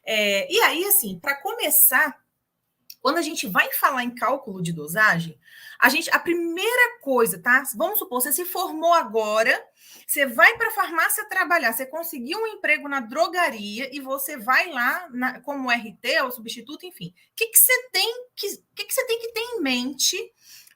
E aí, assim, para começar, quando a gente vai falar em cálculo de dosagem, a primeira coisa, tá? Vamos supor, você se formou agora, você vai para a farmácia trabalhar, você conseguiu um emprego na drogaria e você vai lá como RT ou substituto, enfim. O que você tem que ter em mente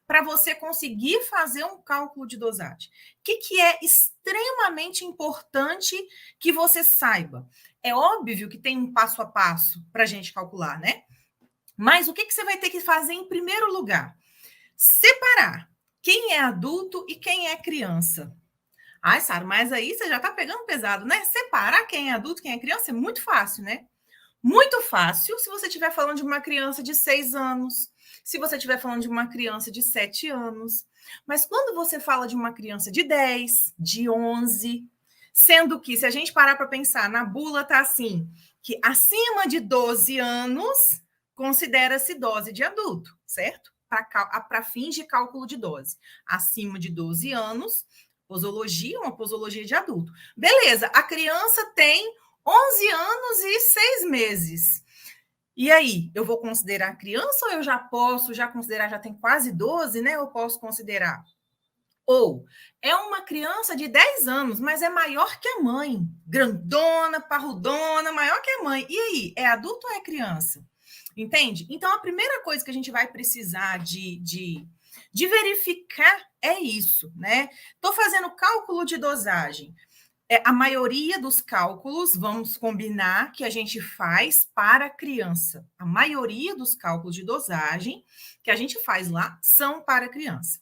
para você conseguir fazer um cálculo de dosagem? O que é extremamente importante que você saiba? É óbvio que tem um passo a passo para a gente calcular, né? Mas o que você vai ter que fazer em primeiro lugar? Separar quem é adulto e quem é criança. Ai, Sara, mas aí você já está pegando pesado, né? Separar quem é adulto e quem é criança é muito fácil, né? Muito fácil se você estiver falando de uma criança de 6 anos, se você estiver falando de uma criança de 7 anos. Mas quando você fala de uma criança de 10, de 11, sendo que, se a gente parar para pensar, na bula está assim, que acima de 12 anos considera-se dose de adulto, certo? Para fins de cálculo de dose. Acima de 12 anos, posologia, uma posologia de adulto. Beleza, a criança tem 11 anos e 6 meses. E aí, eu vou considerar criança ou eu já posso considerar, já tem quase 12, né? Eu posso considerar. Ou é uma criança de 10 anos, mas é maior que a mãe. Grandona, parrudona, maior que a mãe. E aí, é adulto ou é criança? Entende? Então, a primeira coisa que a gente vai precisar de verificar é isso, né? Estou fazendo cálculo de dosagem. A maioria dos cálculos, vamos combinar, que a gente faz para criança. A maioria dos cálculos de dosagem que a gente faz lá são para criança.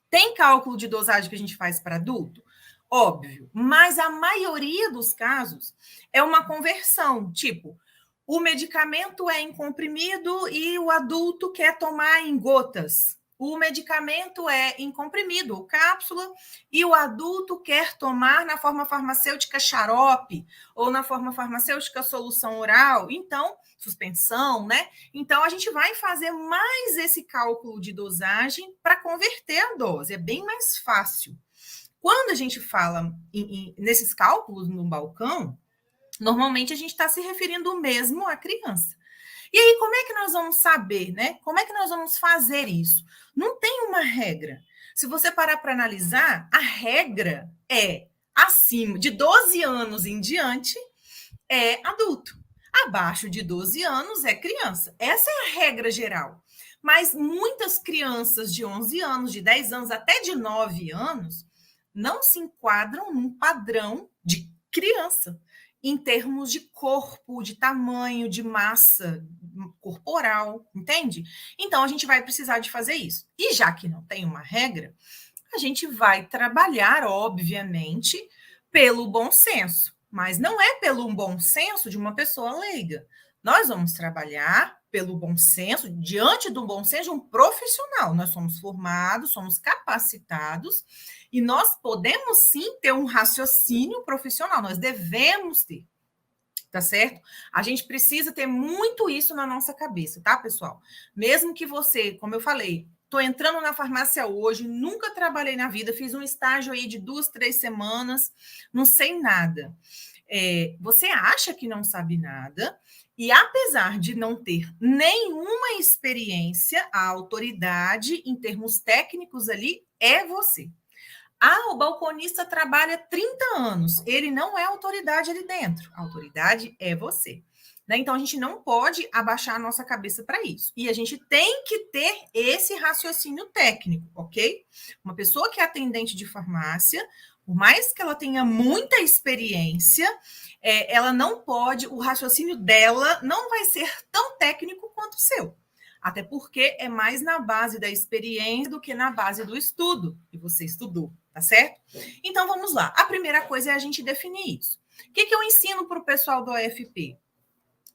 Tem cálculo de dosagem que a gente faz para adulto? Óbvio, mas a maioria dos casos é uma conversão, tipo, o medicamento é em comprimido e o adulto quer tomar em gotas. O medicamento é em comprimido, ou cápsula, e o adulto quer tomar na forma farmacêutica xarope, ou na forma farmacêutica solução oral, então, suspensão, né? Então, a gente vai fazer mais esse cálculo de dosagem para converter a dose, é bem mais fácil. Quando a gente fala nesses cálculos no balcão, normalmente a gente está se referindo mesmo à criança. E aí, como é que nós vamos saber, né? Como é que nós vamos fazer isso? Não tem uma regra. Se você parar para analisar, a regra é acima de 12 anos em diante é adulto. Abaixo de 12 anos é criança. Essa é a regra geral. Mas muitas crianças de 11 anos, de 10 anos, até de 9 anos, não se enquadram num padrão de criança em termos de corpo, de tamanho, de massa corporal, entende? Então, a gente vai precisar de fazer isso. E já que não tem uma regra, a gente vai trabalhar, obviamente, pelo bom senso, mas não é pelo bom senso de uma pessoa leiga. Nós vamos trabalhar pelo bom senso, diante do bom senso de um profissional. Nós somos formados, somos capacitados e nós podemos sim ter um raciocínio profissional, nós devemos ter. Tá certo? A gente precisa ter muito isso na nossa cabeça, tá, pessoal? Mesmo que você, como eu falei, estou entrando na farmácia hoje, nunca trabalhei na vida, fiz um estágio aí de 2, 3 semanas, não sei nada. Você acha que não sabe nada, e apesar de não ter nenhuma experiência, a autoridade, em termos técnicos ali, é você. O balconista trabalha 30 anos. Ele não é autoridade ali dentro. A autoridade é você. Né? Então, a gente não pode abaixar a nossa cabeça para isso. E a gente tem que ter esse raciocínio técnico, ok? Uma pessoa que é atendente de farmácia, por mais que ela tenha muita experiência, ela não pode, o raciocínio dela não vai ser tão técnico quanto o seu. Até porque é mais na base da experiência do que na base do estudo que você estudou, tá certo? Então, vamos lá. A primeira coisa é a gente definir isso. O que eu ensino para o pessoal do OFP?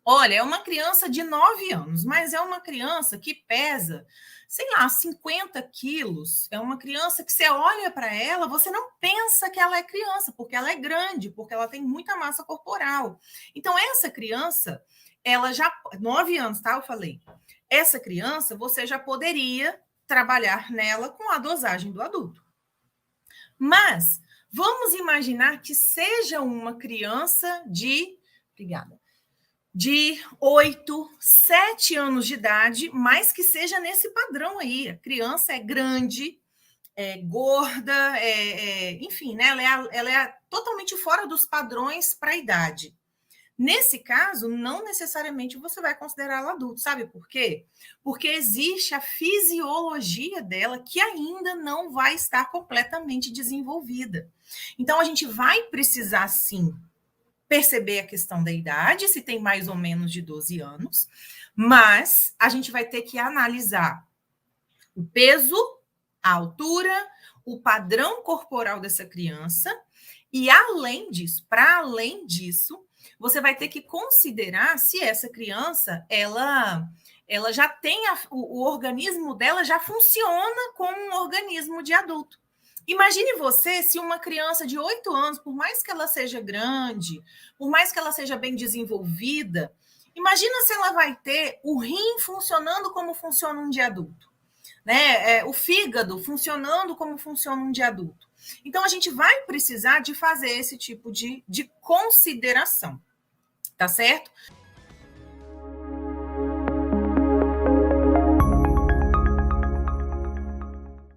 Olha, é uma criança de 9 anos, mas é uma criança que pesa, sei lá, 50 quilos. É uma criança que você olha para ela, você não pensa que ela é criança, porque ela é grande, porque ela tem muita massa corporal. Então, essa criança, ela já... 9 anos, tá? Eu falei. Essa criança, você já poderia trabalhar nela com a dosagem do adulto. Mas vamos imaginar que seja uma criança de... Obrigada. de 8, 7 anos de idade, mas que seja nesse padrão aí. A criança é grande, é gorda, enfim, né? Ela é totalmente fora dos padrões para a idade. Nesse caso, não necessariamente você vai considerá-la adulto, sabe por quê? Porque existe a fisiologia dela que ainda não vai estar completamente desenvolvida. Então, a gente vai precisar, sim, perceber a questão da idade, se tem mais ou menos de 12 anos, mas a gente vai ter que analisar o peso, a altura, o padrão corporal dessa criança, e além disso, para além disso, você vai ter que considerar se essa criança ela já tem o organismo dela já funciona como um organismo de adulto. Imagine você se uma criança de 8 anos, por mais que ela seja grande, por mais que ela seja bem desenvolvida, imagina se ela vai ter o rim funcionando como funciona um de adulto, né? O fígado funcionando como funciona um de adulto. Então, a gente vai precisar de fazer esse tipo de consideração, tá certo?